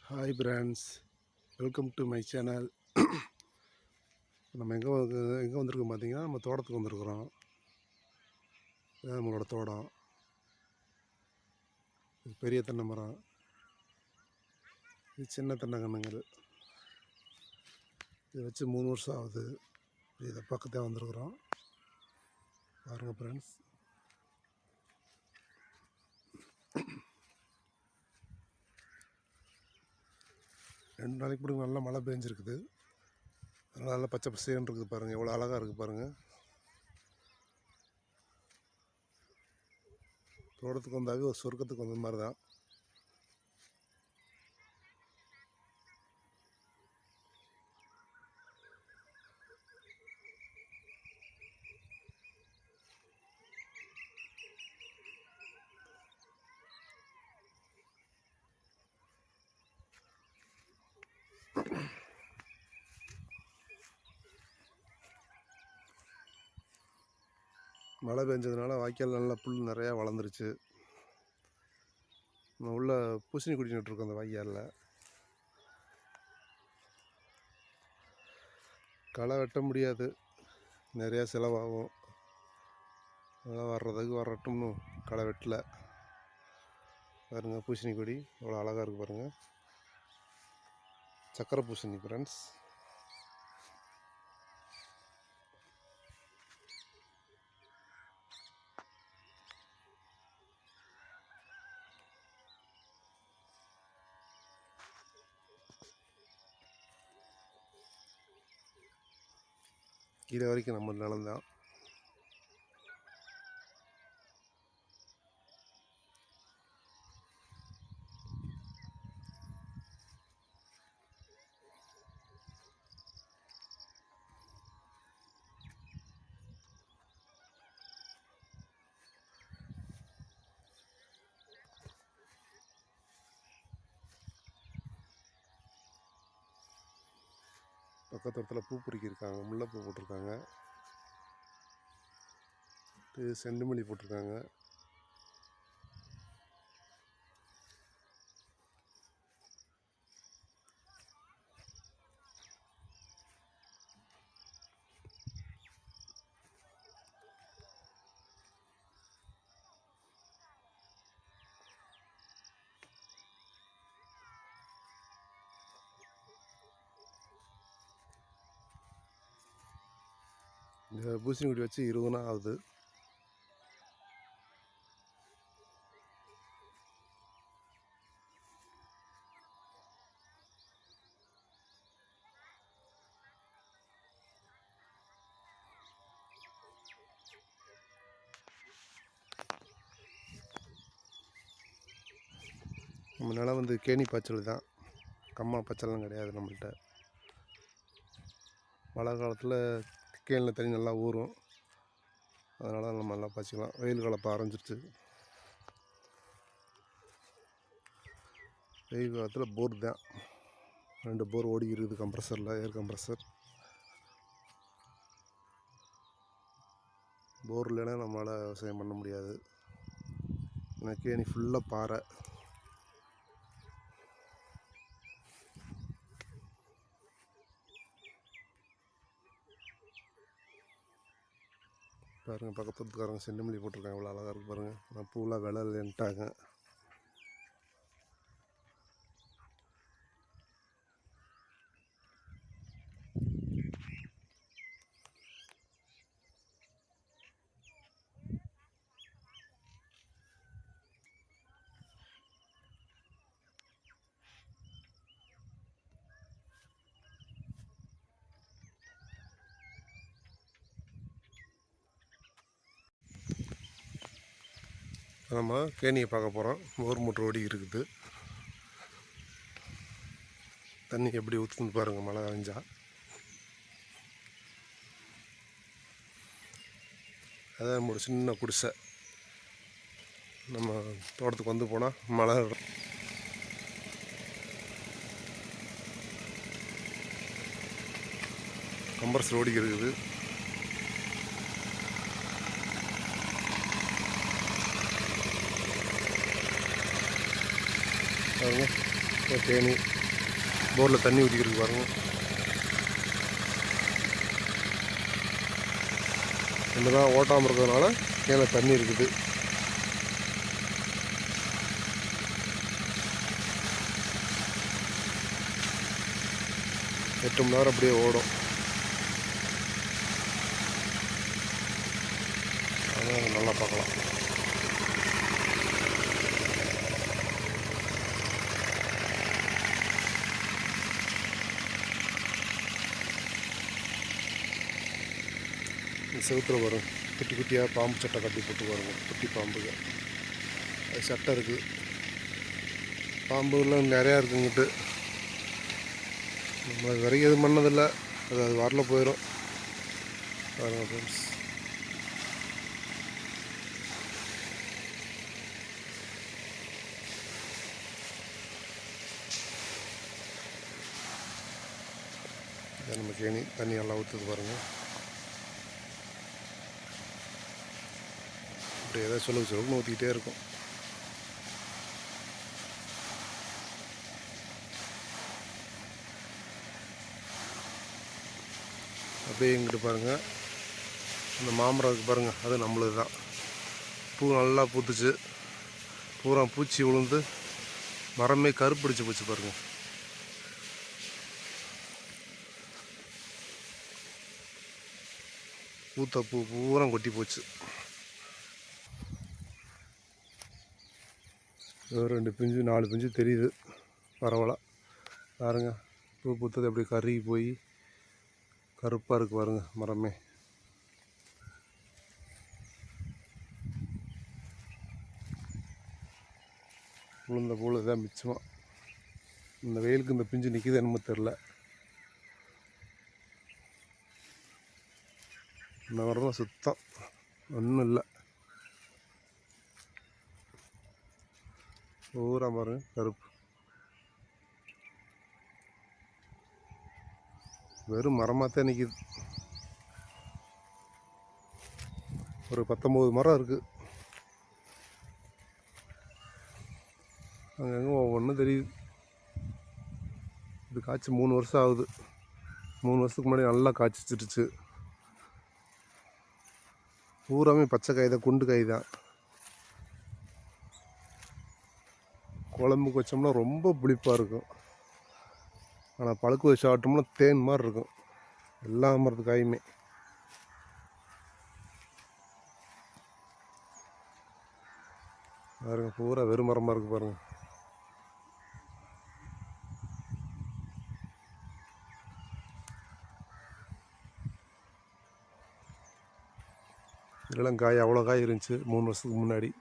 Hi friends, welcome to my channel. நம்ம எங்கே வந்திருக்கோம் பார்த்தீங்கன்னா, நம்ம தோட்டத்துக்கு வந்திருக்கிறோம். இதுதான் நம்மளோட தோட்டம். இது பெரிய தென்னை மரம், இது சின்ன தென்னை கன்றுங்கள். இது வச்சு 3 வருஷம் ஆகுது. இதை பக்கத்தே வந்திருக்கிறோம். பாருங்கள் ஃப்ரெண்ட்ஸ். ரெண்டு நாளைக்கு பிறகு நல்லா மழை பெஞ்சிருக்குது. அதனால் நல்லா பச்சை பசேன்னு இருக்குது பாருங்கள், எவ்வளோ அழகாக இருக்குது பாருங்கள். தோட்டத்துக்கு வந்தாவே ஒரு சொர்க்கத்துக்கு வந்த மாதிரி தான். மழை பெஞ்சதுனால வாய்க்கால் நல்லா புல் நிறையா வளர்ந்துருச்சு. நம்ம உள்ள பூசணி குடி நட்டுருக்கோம் அந்த வாய்க்காலில். களை வெட்ட முடியாது, நிறையா செலவாகும். அதெல்லாம் வரட்டும்னு களை வெட்டலை. பாருங்கள் பூசணி கொடி எவ்வளோ அழகாக இருக்குது பாருங்கள். சக்கரை பூசணி ஃப்ரெண்ட்ஸ். கீழே வரைக்கும் நம்ம நிலம்தான். பக்கத்து இடத்துல பூ பொறுக்கியிருக்காங்க, முல்லைப்பூ போட்டிருக்காங்க, செண்டுமல்லி போட்டிருக்காங்க. இந்த பூசணி கொடி வச்சு 20 நாள் ஆகுது. நம்ம நிலம் வந்து கேணி பாய்ச்சல் தான், கம்மா பாய்ச்சலாம் கிடையாது நம்மள்கிட்ட. மழை காலத்தில் கேணியில் தண்ணி நல்லா ஊறும், அதனால் நம்ம நல்லா பாய்ச்சிக்கலாம். வெயில் காலம் ஆரம்பிச்சிருச்சு. வெயில் காலத்தில் போர் தான், 2 போர் ஓடி இருக்குது கம்ப்ரஸரில், ஏர் கம்ப்ரஸர். போர் இல்லைன்னா நம்மளால் விவசாயம் பண்ண முடியாது. ஏன்னா கேணி ஃபுல்லாக பாறை. பாருங்கள், பக்கத்து வீட்டுக்காரங்க செண்டுமல்லி போட்டிருக்காங்க, இவ்வளோ அழகாக இருக்குது பாருங்கள். ஆனால் பூவெலாம் விலை இல்லைன்ட்டாங்க. நம்ம கேணியை பார்க்க போகிறோம். போர் மோட்ரு ஓடி இருக்குது. தண்ணி எப்படி ஊற்றுன்னு பாருங்கள் மழை பெஞ்சா. அதான் நம்மளோட சின்ன குடிசை. நம்ம தோட்டத்துக்கு வந்து போனால் மழை கம்ப்ரஸர் ஓடி இருக்குது. பாருங்க, தேனி போரில் தண்ணி ஊற்றிக்கிறதுக்கு பாருங்கள். இன்னும் ஓட்டாமல் இருக்கிறதுனால கேனில் தண்ணி இருக்குது. எட்டு மணி நேரம் அப்படியே ஓடும். அதான் நல்லா பார்க்கலாம். செவுத்துல வரும் குட்டி குட்டியாக பாம்பு சட்டை கட்டி போட்டு பாருங்க. குட்டி பாம்புங்க அது சட்டை இருக்குது. பாம்புலாம் நிறையா இருக்குங்கிட்டு நம்ம வரைக்கும் எதுவும் பண்ணதில்லை. அது வரல போயிடும் பாருங்க ஃப்ரெண்ட்ஸ். நம்ம கேணி தண்ணி நல்லா ஊற்றுது பாருங்கள். இப்படி ஏதாவது சொல்லுன்னு ஊற்றிக்கிட்டே இருக்கும். அப்படியே இங்கிட்டு பாருங்கள், இந்த மாமரம் இருக்குது பாருங்கள், அது நம்மளுது தான். பூ நல்லா பூத்துச்சு, பூரா பூச்சி விழுந்து மரமே கருப்பிடிச்சு போச்சு பாருங்கள். பூத்த பூ பூரா கொட்டி போச்சு. ரெண்டு பிஞ்சு 4 பிஞ்சு தெரியுது பரவாயில்ல பாருங்க. பூ பூத்தது அப்படியே கருகி போய் கருப்பாக இருக்குது பாருங்க மரமே. உளுந்த பூவில் இதான் மிச்சமாக. இந்த வெயிலுக்கு இந்த பிஞ்சு நிற்கிது என்னமோ தெரில. இந்த மரம் சுத்தம் ஒன்றும் இல்லை. பூரா பாருங்க கருப்பு. வெறும் மரமாக தான் நிற்கிது. ஒரு 19 மரம் இருக்குது. அங்கங்கே ஒவ்வொன்றும் தெரியுது. இது காய்ச்சி 3 வருஷம் ஆகுது. 3 வருஷத்துக்கு முன்னாடி நல்லா காய்ச்சிச்சிருச்சு. பூராமே பச்சை காய் தான், குண்டு காய் தான். குழம்புக்கு வச்சோம்னா ரொம்ப புளிப்பாக இருக்கும். ஆனால் பழுக்க வச்சு ஆட்டோம்னா தேன் மாதிரி இருக்கும் எல்லா மரத்து காயுமே. பாருங்க பூரா வெறும் மரமாக இருக்குது பாருங்கள். இதெல்லாம் காய் அவ்வளோ காய் இருந்துச்சு 3 வருஷத்துக்கு முன்னாடி.